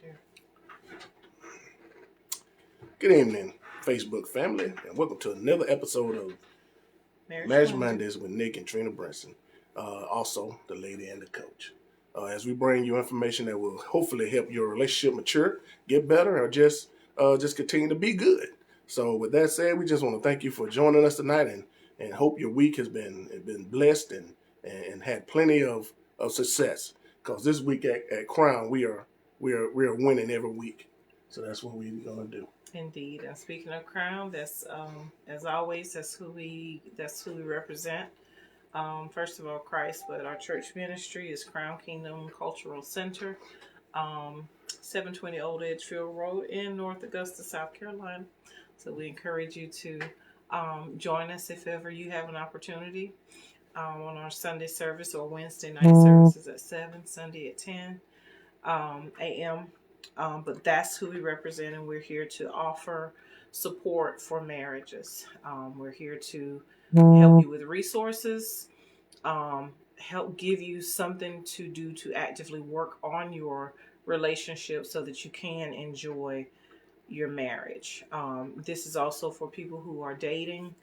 share. Good evening, Facebook family, and welcome to another episode of Marriage Mondays with Nick and Trina Brinson. Also, the lady and the coach. As we bring you information that will hopefully help your relationship mature, get better, or just continue to be good. So, with that said, we just want to thank you for joining us tonight, and hope your week has been blessed and had plenty of success. Because this week at Crown, we are winning every week. So that's what we're gonna do. Indeed. And speaking of Crown, that's as always, that's who we represent. First of all, Christ, but our church ministry is Crown Kingdom Cultural Center, 720 Old Edgefield Road in North Augusta, South Carolina. So we encourage you to join us if ever you have an opportunity on our Sunday service or Wednesday night services at 7, Sunday at 10 a.m. But that's who we represent, and we're here to offer support for marriages. We're here to help you with resources, help give you something to do to actively work on your relationship so that you can enjoy your marriage. This is also for people who are dating,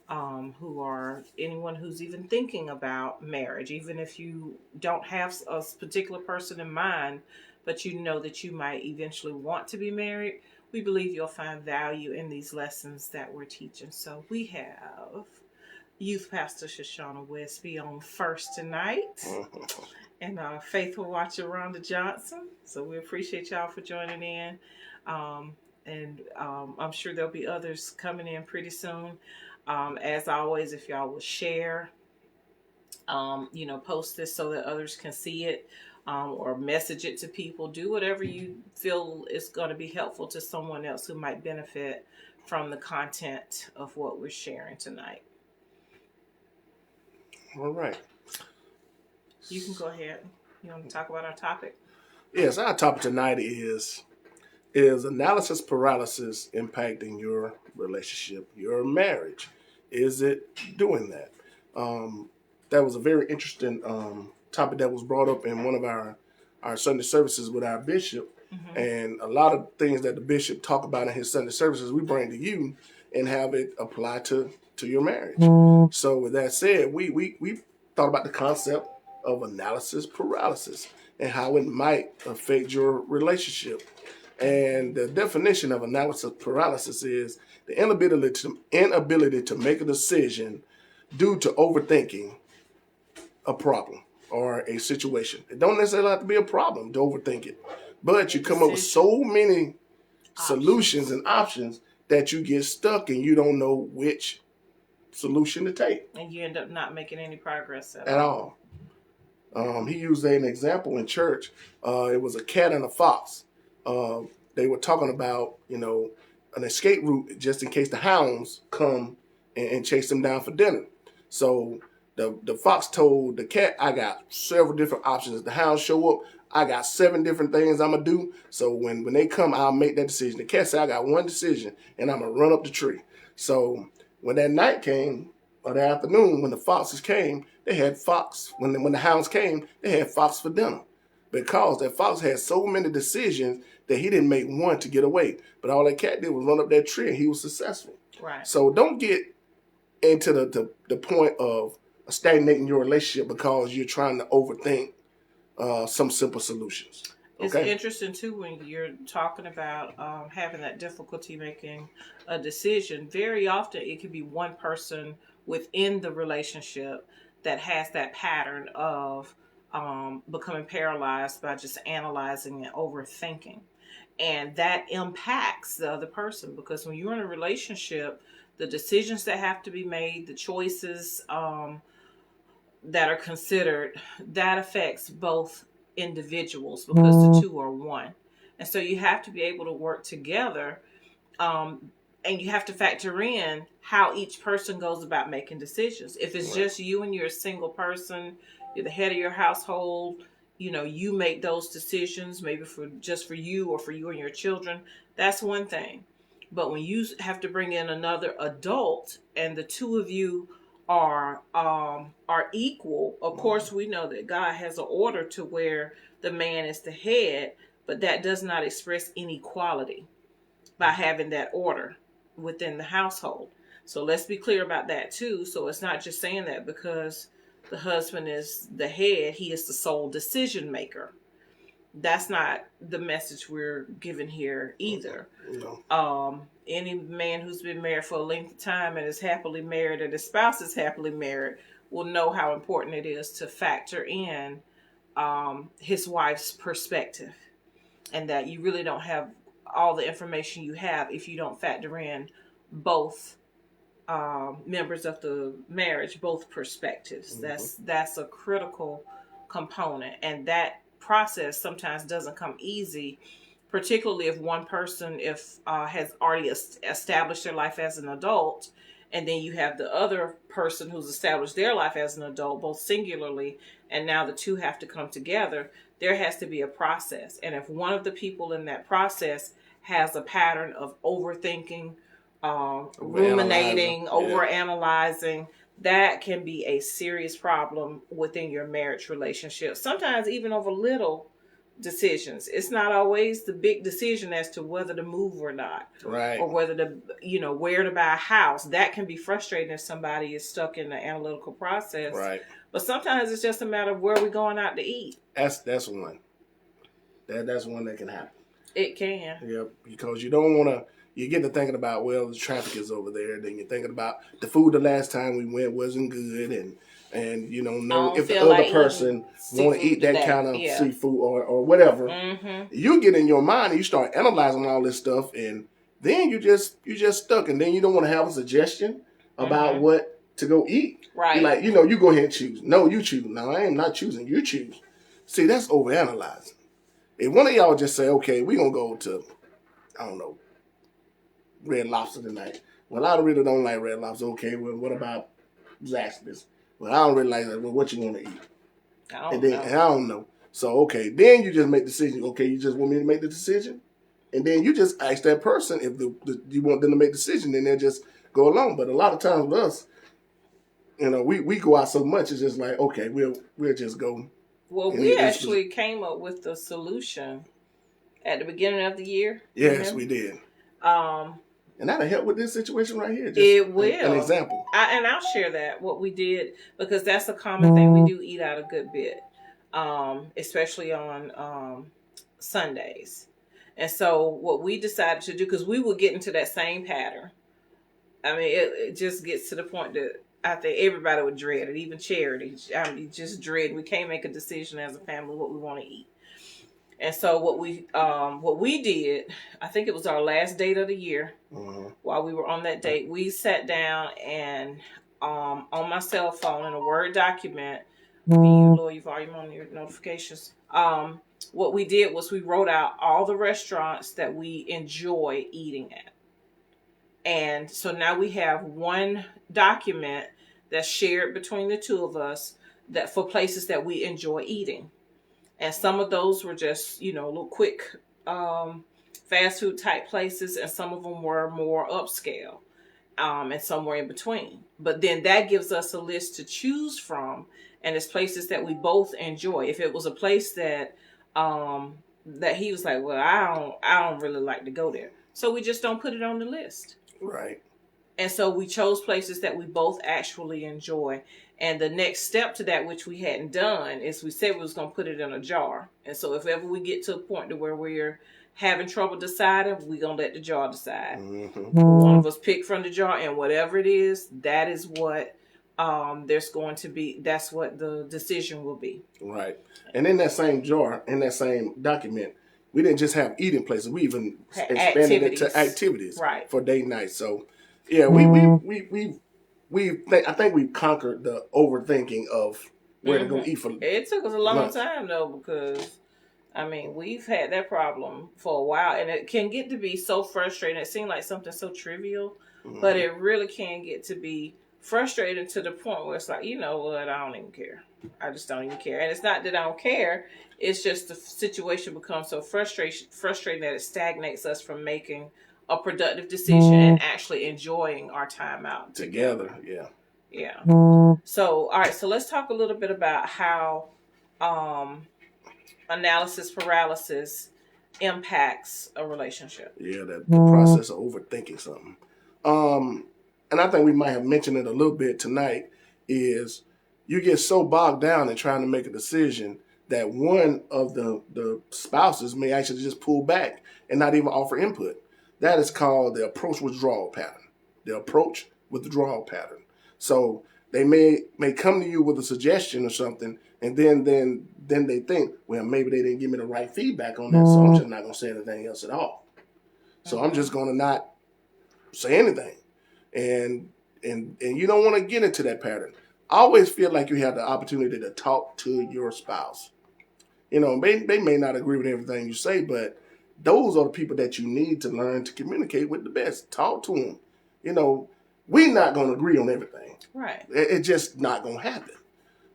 who are anyone who's even thinking about marriage, even if you don't have a particular person in mind, but you know that you might eventually want to be married. We believe you'll find value in these lessons that we're teaching. So we have Youth Pastor Shoshana Westby on first tonight, and faithful watcher Rhonda Johnson. So we appreciate y'all for joining in. And I'm sure there'll be others coming in pretty soon. As always, if y'all will share, post this so that others can see it, or message it to people. Do whatever you feel is going to be helpful to someone else who might benefit from the content of what we're sharing tonight. All right. You can go ahead. You want to talk about our topic? Yes, our topic tonight is analysis paralysis impacting your relationship, your marriage? Is it doing that? That was a very interesting topic that was brought up in one of our Sunday services with our bishop. Mm-hmm. And a lot of things that the bishop talk about in his Sunday services, we bring to you and have it apply to your marriage. Mm-hmm. So with that said, we thought about the concept of analysis paralysis and how it might affect your relationship. And the definition of analysis paralysis is the inability to make a decision due to overthinking a problem or a situation. It don't necessarily have to be a problem to overthink it, but you come up with so many solutions and options that you get stuck and you don't know which solution to take. And you end up not making any progress at all. He used an example in church. It was a cat and a fox. They were talking about, an escape route just in case the hounds come and chase them down for dinner. So the fox told the cat, I got several different options. If the hounds show up, I got 7 different things I'm going to do. So when they come, I'll make that decision. The cat said, I got one decision, and I'm going to run up the tree. So when that night came, or the afternoon, when the foxes came, they had fox. When the hounds came, they had fox for dinner. Because that fox had so many decisions that he didn't make one to get away. But all that cat did was run up that tree, and he was successful. Right. So don't get into the point of stagnating your relationship because you're trying to overthink some simple solutions. It's interesting, too, when you're talking about having that difficulty making a decision. Very often it could be one person within the relationship that has that pattern of becoming paralyzed by just analyzing and overthinking. And that impacts the other person, because when you're in a relationship, the decisions that have to be made, the choices that are considered, that affects both individuals, because the two are one. And so you have to be able to work together, and you have to factor in how each person goes about making decisions. If it's just you and you're a single person, you're the head of your household, you make those decisions, maybe for you or for you and your children, that's one thing. But when you have to bring in another adult and the two of you are equal, of course we know that God has an order to where the man is the head, but that does not express inequality by having that order within the household. So let's be clear about that too. So it's not just saying that because the husband is the head, he is the sole decision maker. That's not the message we're given here either. No. Any man who's been married for a length of time and is happily married, and his spouse is happily married, will know how important it is to factor in his wife's perspective, and that you really don't have all the information you have if you don't factor in both members of the marriage, both perspectives. Mm-hmm. That's a critical component, and that process sometimes doesn't come easy, particularly if one person has already established their life as an adult, and then you have the other person who's established their life as an adult, both singularly, and now the two have to come together. There has to be a process, and if one of the people in that process has a pattern of overthinking, ruminating, overanalyzing, that can be a serious problem within your marriage relationship. Sometimes even over little decisions. It's not always the big decision as to whether to move or not, right? Or whether to, where to buy a house. That can be frustrating if somebody is stuck in the analytical process, right? But sometimes it's just a matter of where we're going out to eat. That's one. That's one that can happen. It can. Yeah, because you don't want to. You get to thinking about, well, the traffic is over there. Then you're thinking about the food the last time we went wasn't good, and know if the other person want to eat that kind of seafood or whatever. Mm-hmm. You get in your mind and you start analyzing all this stuff, and then you just stuck, and then you don't want to have a suggestion about what to go eat. Right. You're like, you go ahead and choose. No, you choose. No, I am not choosing. You choose. See, that's overanalyzing. If one of y'all just say, okay, we're going to go to, I don't know, Red Lobster tonight. Well, I really don't like Red Lobster. Okay, well, what about Zaxby's? Well, I don't really like that. Well, what you want to eat? I don't know. So, okay, then you just make the decision. Okay, you just want me to make the decision? And then you just ask that person if you want them to make the decision, and they'll just go along. But a lot of times with us, we go out so much, it's just like, okay, we'll just go. Well, we actually came up with the solution at the beginning of the year. Yes, we did. And that'll help with this situation right here. It will. An example. And I'll share that, what we did, because that's a common thing. We do eat out a good bit, especially on Sundays. And so what we decided to do, because we would get into that same pattern. I mean, it just gets to the point that I think everybody would dread it, even Charity. Just dread. We can't make a decision as a family what we want to eat. And so what we did, I think it was our last date of the year. While we were on that date, we sat down and on my cell phone in a Word document. Can you lower your volume on your notifications? What we did was we wrote out all the restaurants that we enjoy eating at. And so now we have one document that's shared between the two of us that for places that we enjoy eating. And some of those were just, little quick fast food type places, and some of them were more upscale, and somewhere in between. But then that gives us a list to choose from, and it's places that we both enjoy. If it was a place that that he was like, well, I don't really like to go there, so we just don't put it on the list. Right. And so we chose places that we both actually enjoy. And the next step to that, which we hadn't done, is we said we was going to put it in a jar. And so if ever we get to a point to where we're having trouble deciding, we're going to let the jar decide. One of us pick from the jar, and whatever it is, that is what there's going to be. That's what the decision will be. Right. And in that same jar, in that same document, we didn't just have eating places. We even expanded it to activities for date night. So, yeah, I think we've conquered the overthinking of where to go eat for lunch. It took us a long time, though, because, we've had that problem for a while, and it can get to be so frustrating. It seems like something so trivial, but it really can get to be frustrating to the point where it's like, you know what, I don't even care. I just don't even care. And it's not that I don't care. It's just the situation becomes so frustrating that it stagnates us from making a productive decision and actually enjoying our time out together. Yeah. So, all right. So let's talk a little bit about how analysis paralysis impacts a relationship. Yeah, the process of overthinking something. And I think we might have mentioned it a little bit tonight, is you get so bogged down in trying to make a decision that one of the spouses may actually just pull back and not even offer input. That is called the approach withdrawal pattern. The approach withdrawal pattern. So they may come to you with a suggestion or something, and then they think, well, maybe they didn't give me the right feedback on that, so I'm just not gonna say anything else at all. So I'm just gonna not say anything. And you don't want to get into that pattern. I always feel like you have the opportunity to talk to your spouse. You know, they may not agree with everything you say, but those are the people that you need to learn to communicate with the best. Talk to them. You know, we're not going to agree on everything. Right. It's just not going to happen.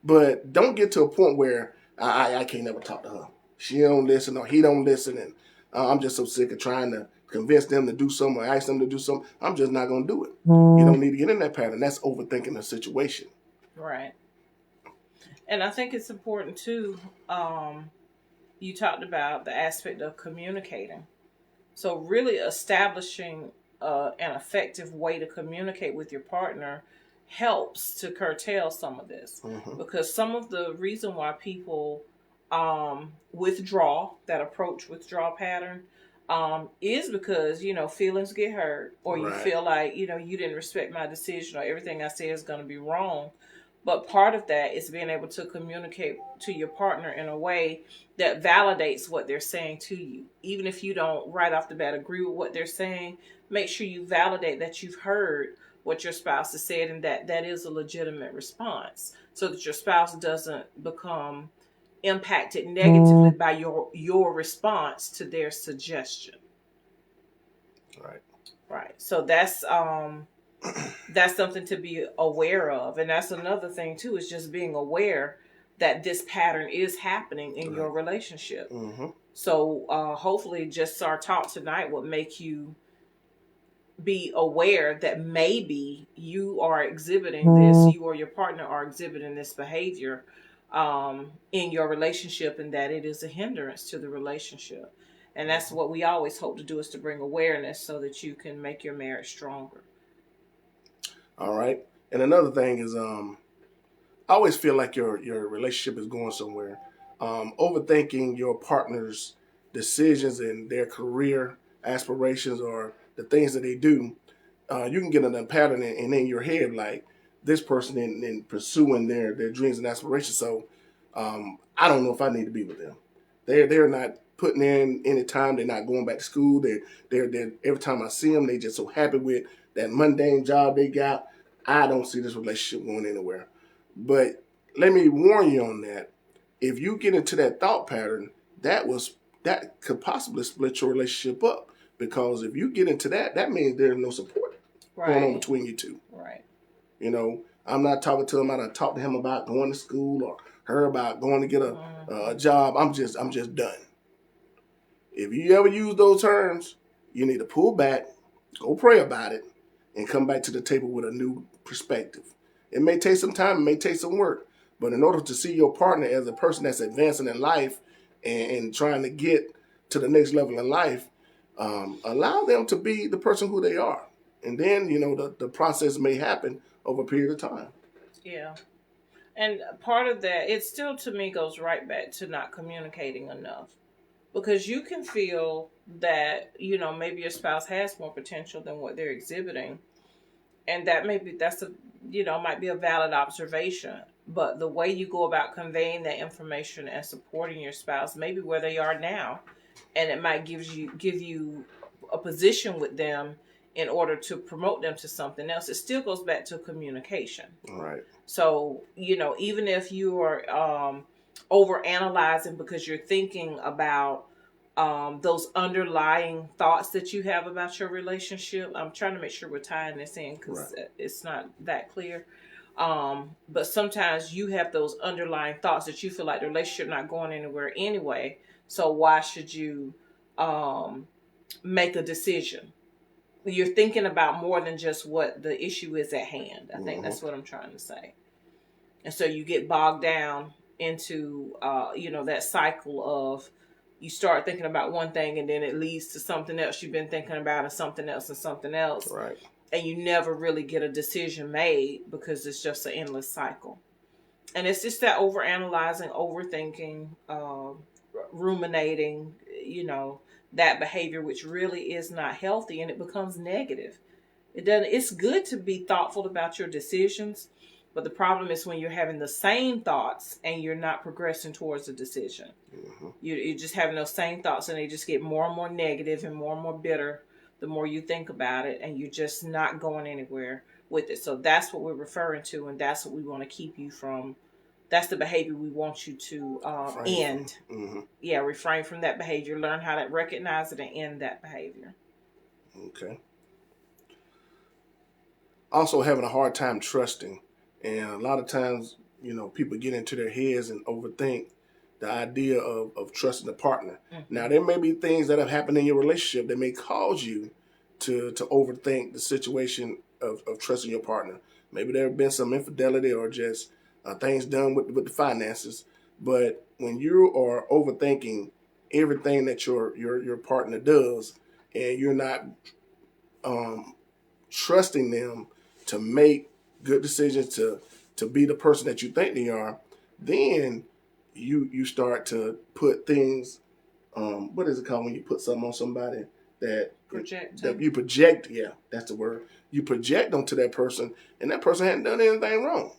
But don't get to a point where I can't never talk to her. She don't listen or he don't listen, and I'm just so sick of trying to convince them to do something or ask them to do something. I'm just not going to do it. You don't need to get in that pattern. That's overthinking the situation. Right. And I think it's important too. You talked about the aspect of communicating. So really establishing an effective way to communicate with your partner helps to curtail some of this. Mm-hmm. Because some of the reason why people withdraw, that approach withdrawal pattern, is because, feelings get hurt, or you feel like, you didn't respect my decision, or everything I say is going to be wrong. But part of that is being able to communicate to your partner in a way that validates what they're saying to you. Even if you don't right off the bat agree with what they're saying, make sure you validate that you've heard what your spouse has said and that is a legitimate response, so that your spouse doesn't become impacted negatively by your response to their suggestion. Right. So that's something to be aware of. And that's another thing too, is just being aware that this pattern is happening in your relationship. Mm-hmm. So hopefully just our talk tonight will make you be aware that maybe you are exhibiting this, you or your partner are exhibiting this behavior in your relationship, and that it is a hindrance to the relationship. And that's what we always hope to do, is to bring awareness so that you can make your marriage stronger. All right. And another thing is, I always feel like your relationship is going somewhere. Overthinking your partner's decisions and their career aspirations or the things that they do, you can get in a pattern and in your head, like this person in pursuing their dreams and aspirations. So I don't know if I need to be with them. They're not putting in any time. They're not going back to school. They're every time I see them, they just so happy with that mundane job they got. I don't see this relationship going anywhere. But let me warn you on that. If you get into that thought pattern, that could possibly split your relationship up. Because if you get into that means there's no support going on between you two. Right. I'm not talking to him. I don't talk to him about going to school or her about going to get a job. I'm just done. If you ever use those terms, you need to pull back, go pray about it, and come back to the table with a new perspective. It may take some time, it may take some work, but in order to see your partner as a person that's advancing in life and trying to get to the next level in life, allow them to be the person who they are. And then, the process may happen over a period of time. Yeah. And part of that, it still, to me, goes right back to not communicating enough. Because you can feel that, maybe your spouse has more potential than what they're exhibiting. And that might be a valid observation. But the way you go about conveying that information and supporting your spouse, maybe where they are now, and it might give you a position with them in order to promote them to something else. It still goes back to communication. Right. So, even if you are over analyzing because you're thinking about those underlying thoughts that you have about your relationship, I'm trying to make sure we're tying this in because it's not that clear. But sometimes you have those underlying thoughts that you feel like the relationship not going anywhere anyway. So why should you make a decision? You're thinking about more than just what the issue is at hand. I think that's what I'm trying to say. And so you get bogged down into, that cycle of you start thinking about one thing and then it leads to something else you've been thinking about and something else and something else. Right. And you never really get a decision made because it's just an endless cycle. And it's just that overanalyzing, overthinking, ruminating, that behavior, which really is not healthy, and it becomes negative. It's good to be thoughtful about your decisions, but the problem is when you're having the same thoughts and you're not progressing towards a decision. Mm-hmm. You're just having those same thoughts and they just get more and more negative and more bitter the more you think about it, and you're just not going anywhere with it. So that's what we're referring to, and that's what we want to keep you from. That's the behavior we want you to end. Mm-hmm. Yeah, refrain from that behavior. Learn how to recognize it and end that behavior. Okay. Also having a hard time trusting. And a lot of times, people get into their heads and overthink the idea of trusting a partner. Mm-hmm. Now, there may be things that have happened in your relationship that may cause you to overthink the situation of trusting your partner. Maybe there have been some infidelity or just things done with the finances. But when you are overthinking everything that your partner does, and you're not trusting them to make good decisions, to be the person that you think they are, then you start to put things. What is it called when you put something on somebody that you project? Yeah, that's the word. You project onto that person, and that person hadn't done anything wrong,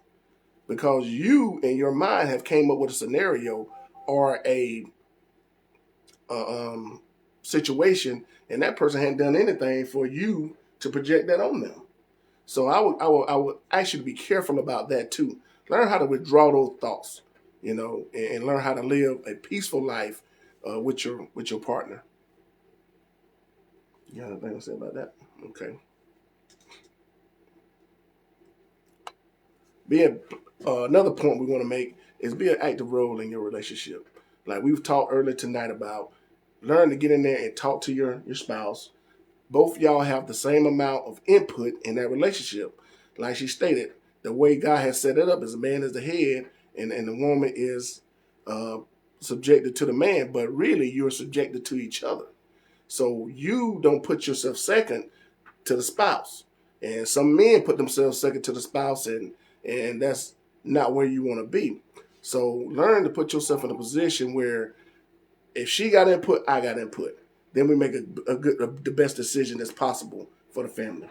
because you in your mind have came up with a scenario or a situation, and that person hadn't done anything for you to project that on them. So I would ask you to be careful about that too. Learn how to withdraw those thoughts, and learn how to live a peaceful life with your partner. You got anything to say about that? Okay. Another point we want to make is be an active role in your relationship. Like we've talked earlier tonight about, learn to get in there and talk to your spouse. Both y'all have the same amount of input in that relationship. Like she stated, the way God has set it up is a man is the head and the woman is subjected to the man, but really you're subjected to each other. So you don't put yourself second to the spouse. And some men put themselves second to the spouse, and that's not where you want to be. So learn to put yourself in a position where if she got input, I got input. Then we make the best decision that's possible for the family.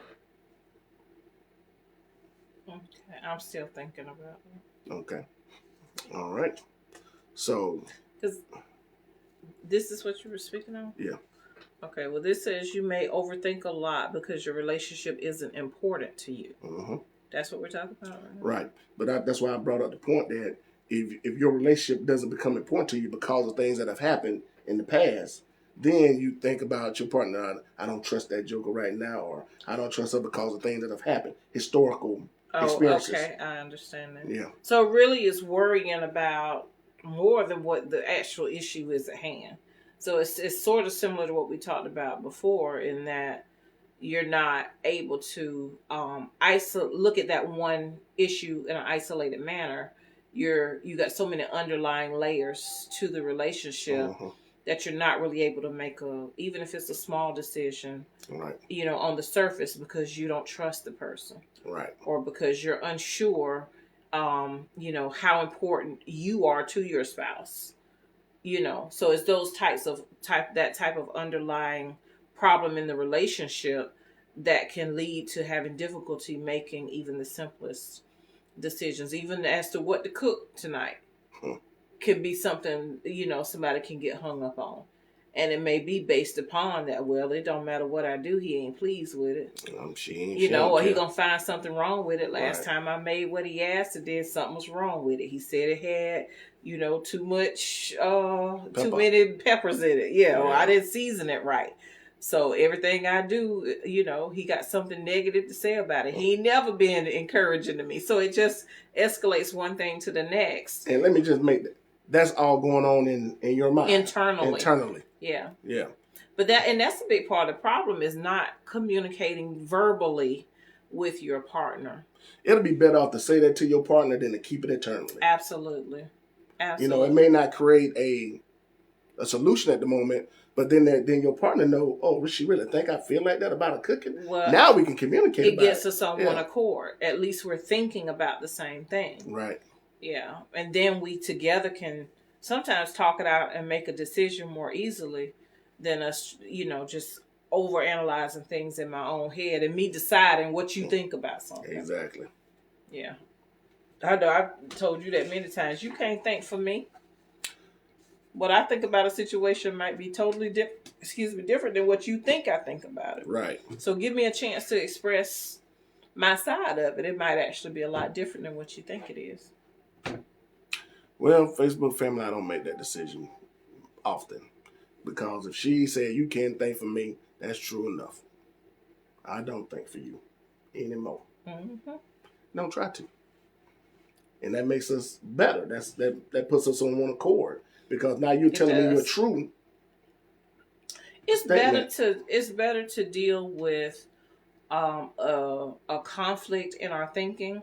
Okay, I'm still thinking about it. Okay. All right. So. Because this is what you were speaking of? Yeah. Okay, well, this says you may overthink a lot because your relationship isn't important to you. Mm-hmm. That's what we're talking about right now? Right. But that's why I brought up the point that if your relationship doesn't become important to you because of things that have happened in the past, then you think about your partner. I don't trust that joker right now, or I don't trust her because of things that have happened, historical experiences. Okay, I understand that. Yeah. So really it's worrying about more than what the actual issue is at hand. So it's sort of similar to what we talked about before, in that you're not able to look at that one issue in an isolated manner. You got so many underlying layers to the relationship. Mm-hmm. That you're not really able to make even if it's a small decision, right? On the surface, because you don't trust the person, right? Or because you're unsure, how important you are to your spouse, So it's those that type of underlying problem in the relationship that can lead to having difficulty making even the simplest decisions, even as to what to cook tonight. Could be something, somebody can get hung up on. And it may be based upon that, well, it don't matter what I do, he ain't pleased with it. He gonna find something wrong with it. Last time I made what he asked, and then something was wrong with it. He said it had, too much, too many peppers in it. Yeah, or I didn't season it right. So everything I do, he got something negative to say about it. He ain't never been encouraging to me. So it just escalates one thing to the next. And let me just make that's all going on in your mind. Internally. Yeah. Yeah. But that's a big part of the problem, is not communicating verbally with your partner. It'll be better off to say that to your partner than to keep it internally. Absolutely. It may not create a a solution at the moment. But then your partner know, oh, she really think I feel like that about a cooking? Well, now we can communicate. It gets us on one accord. At least we're thinking about the same thing. Right. Yeah. And then we together can sometimes talk it out and make a decision more easily than us, just overanalyzing things in my own head and me deciding what you think about something. Exactly. Yeah. I know I've told you that many times. You can't think for me. What I think about a situation might be totally different than what you think I think about it. Right. So give me a chance to express my side of it. It might actually be a lot different than what you think it is. Well, Facebook family, I don't make that decision often. Because if she said you can't think for me, that's true enough. I don't think for you anymore. Mm-hmm. Don't try to. And that makes us better. That puts us on one accord. Because now you're telling me you're true. It's better to deal with a conflict in our thinking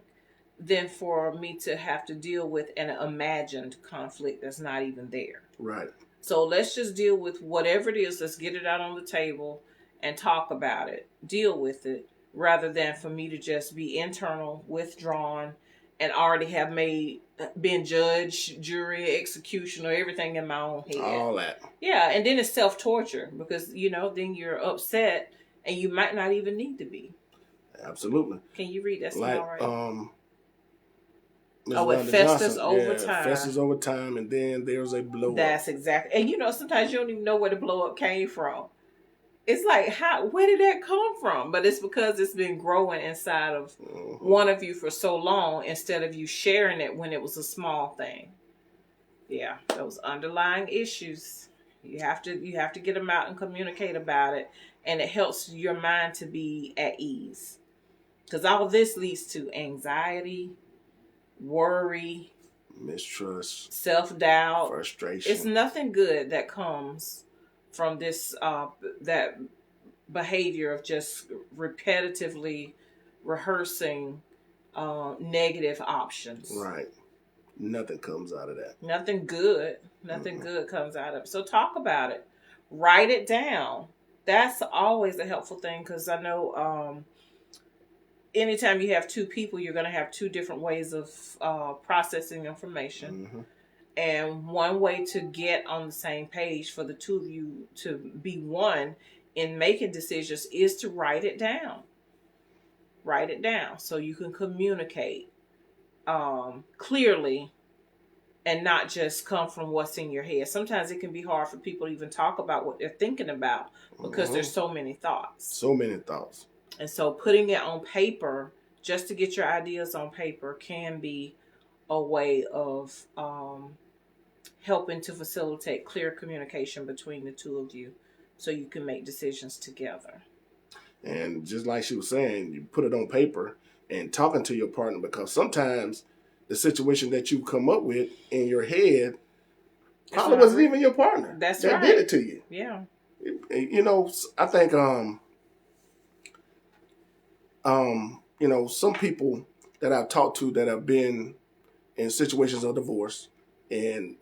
than for me to have to deal with an imagined conflict that's not even there. Right. So let's just deal with whatever it is. Let's get it out on the table and talk about it. Deal with it rather than for me to just be internal, withdrawn, and already have been judge, jury, executioner, everything in my own head. All that. Yeah, and then it's self-torture because, then you're upset and you might not even need to be. Absolutely. Can you read that? Like, all right? It festers over time. Festers over time, and then there's a blow up. That's exactly. And, sometimes you don't even know where the blow up came from. It's like, where did that come from? But it's because it's been growing inside of one of you for so long instead of you sharing it when it was a small thing. Yeah, those underlying issues. You have to get them out and communicate about it. And it helps your mind to be at ease. Because all this leads to anxiety, worry, mistrust, self-doubt, frustration. It's nothing good that comes from this that behavior of just repetitively rehearsing negative options. Right. Nothing comes out of that. Nothing good. Nothing good comes out of it. So talk about it. Write it down. That's always a helpful thing because I know anytime you have two people, you're going to have two different ways of processing information. Mm-hmm. And one way to get on the same page for the two of you to be one in making decisions is to write it down. Write it down so you can communicate clearly and not just come from what's in your head. Sometimes it can be hard for people to even talk about what they're thinking about because there's so many thoughts. So many thoughts. And so putting it on paper, just to get your ideas on paper, can be a way of helping to facilitate clear communication between the two of you so you can make decisions together. And just like she was saying, you put it on paper and talking to your partner because sometimes the situation that you come up with in your head probably wasn't even your partner. That right. Did it to you. Yeah. I think some people that I've talked to that have been in situations of divorce and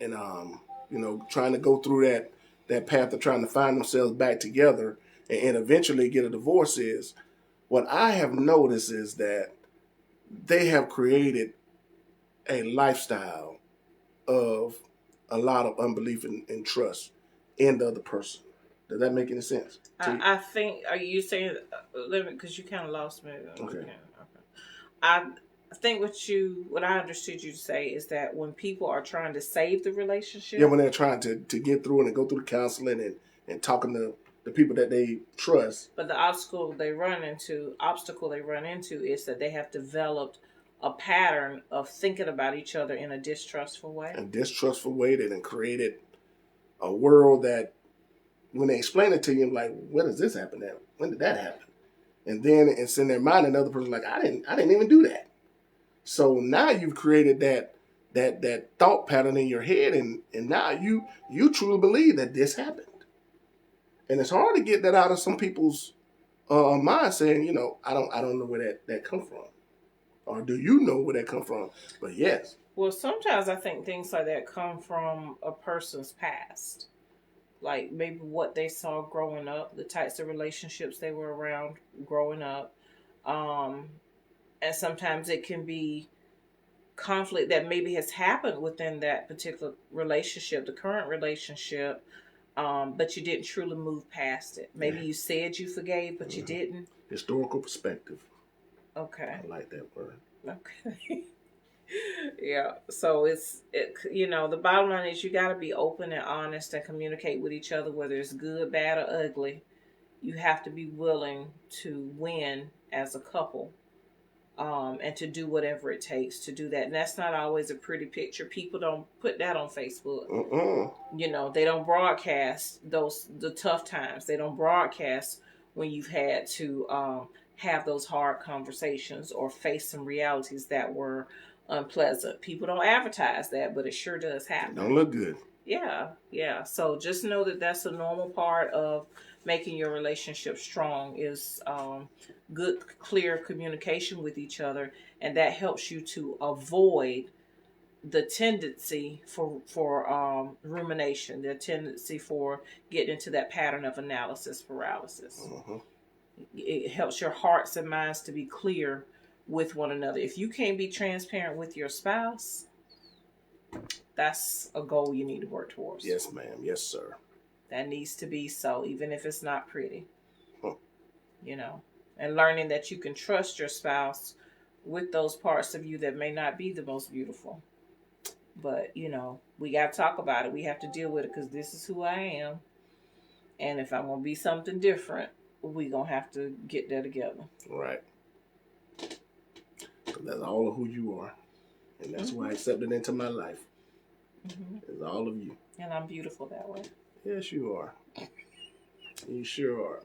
trying to go through that path of trying to find themselves back together and eventually get a divorce is what I have noticed is that they have created a lifestyle of a lot of unbelief and trust in the other person. Does that make any sense? I think, are you saying, because you kind of lost me. Okay. I think what I understood you to say is that when people are trying to save the relationship. Yeah, when they're trying to get through it and go through the counseling and talking to the people that they trust. But the obstacle they run into is that they have developed a pattern of thinking about each other in a distrustful way. A distrustful way that then created a world that when they explain it to you, like, when does this happen at? When did that happen? And then it's in their mind, another person like, I didn't even do that. So now you've created that thought pattern in your head, and now you truly believe that this happened. And it's hard to get that out of some people's mind, saying, I don't know where that come from, or do you know where that come from? But yes. Well, sometimes I think things like that come from a person's past. like maybe what they saw growing up, the types of relationships they were around growing up. Um, and sometimes it can be conflict that maybe has happened within that particular relationship, the current relationship, but you didn't truly move past it. Maybe Yeah. you said you forgave, but you didn't. Historical perspective. Okay. I like that word. Okay. Yeah. So the bottom line is you got to be open and honest and communicate with each other, whether it's good, bad, or ugly. You have to be willing to win as a couple, and to do whatever it takes to do that. And that's not always a pretty picture. People don't put that on Facebook. They don't broadcast the tough times. They don't broadcast when you've had to have those hard conversations or face some realities that were unpleasant. People don't advertise that, but it sure does happen. Don't look good. Yeah. So just know that that's a normal part of making your relationship strong is good, clear communication with each other, and that helps you to avoid the tendency for rumination, the tendency for getting into that pattern of analysis paralysis. It helps your hearts and minds to be clear with one another. If you can't be transparent with your spouse, that's a goal you need to work towards. Yes, ma'am. Yes, sir. That needs to be so, even if it's not pretty. And learning that you can trust your spouse with those parts of you that may not be the most beautiful. But, we got to talk about it. We have to deal with it because this is who I am. And if I'm going to be something different, we're going to have to get there together. Right. That's all of who you are. And that's why I accepted into my life. It's all of you. And I'm beautiful that way. Yes, you are. You sure are.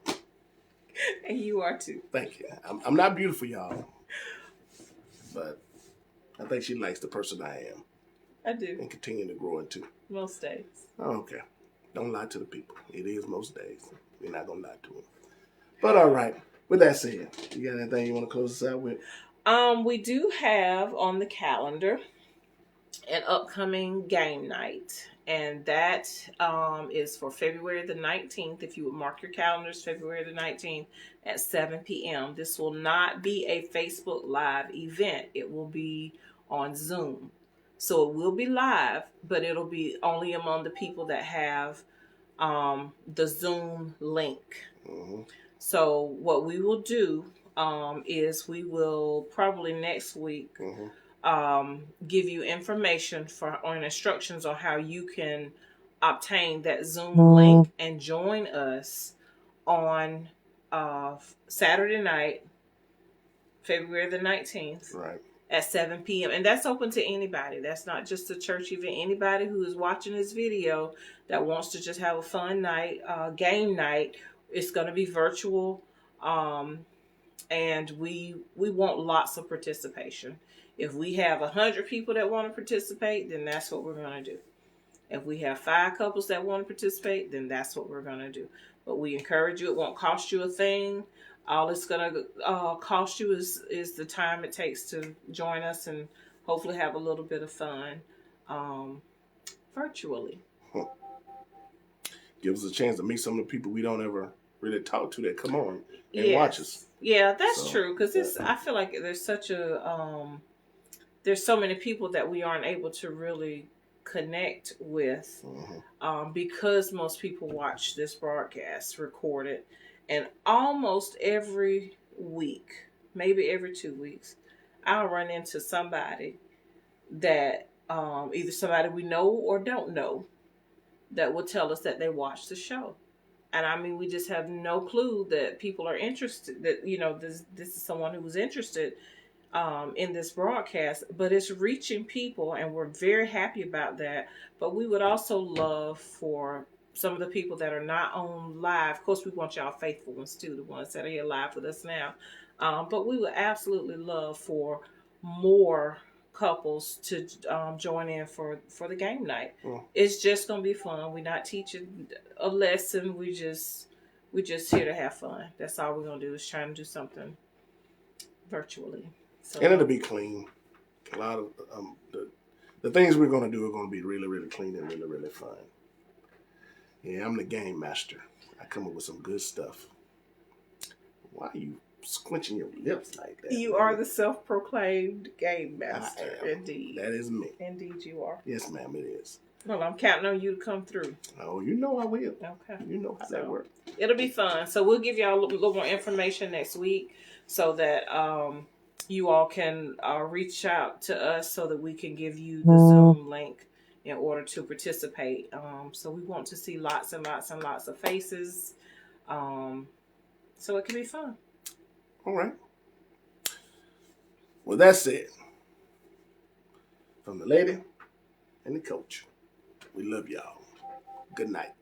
And you are too. Thank you. I'm not beautiful, y'all. But I think she likes the person I am. I do. And continue to grow into. Most days. Oh, okay. Don't lie to the people. It is most days. You're not going to lie to them. But all right. With that said, you got anything you want to close us out with? We do have on the calendar an upcoming game night. And that is for February the 19th. If you would mark your calendars, February the 19th at 7 p.m. This will not be a Facebook Live event. It will be on Zoom. So it will be live, but it'll be only among the people that have the Zoom link. So what we will do is we will probably next week give you information on instructions on how you can obtain that Zoom link and join us on Saturday night, February the 19th. Right. At 7 p.m. And that's open to anybody. That's not just a church event. Anybody who is watching this video that wants to just have a fun night, game night, it's going to be virtual. And we want lots of participation. If we have 100 people that want to participate, then that's what we're going to do. If we have 5 couples that want to participate, then that's what we're going to do. But we encourage you. It won't cost you a thing. All it's going to cost you is the time it takes to join us and hopefully have a little bit of fun virtually. Give us a chance to meet some of the people we don't ever really talk to that come on and watch us. Yeah, that's true. Because I feel like there's there's so many people that we aren't able to really connect with because most people watch this broadcast recorded. And almost every week, maybe every 2 weeks, I'll run into somebody that either somebody we know or don't know that will tell us that they watched the show. And I mean, we just have no clue that people are interested, that, this is someone who was interested in this broadcast, but it's reaching people and we're very happy about that. But we would also love for some of the people that are not on live. Of course, we want y'all faithful ones too, the ones that are here live with us now. But we would absolutely love for more couples to join in for the game night. It's just gonna be fun. We're not teaching a lesson. We just here to have fun. That's all we're gonna do, is trying to do something virtually. So, and it'll be clean. A lot of the things we're gonna do are gonna be really, really clean and really, really fun. Yeah, I'm the game master. I come up with some good stuff. Why are you squinching your lips like that? You man? are the self-proclaimed game I master. am. Indeed. That is me. Indeed you are. Yes, ma'am, it is. Well, I'm counting on you to come through. Oh, you know I will. Okay. You know how that works. It'll be fun. So we'll give y'all a little more information next week so that you all can reach out to us so that we can give you the Zoom link in order to participate. So we want to see lots and lots and lots of faces. So it can be fun. All right. Well, that's it. From the lady and the coach. We love y'all. Good night.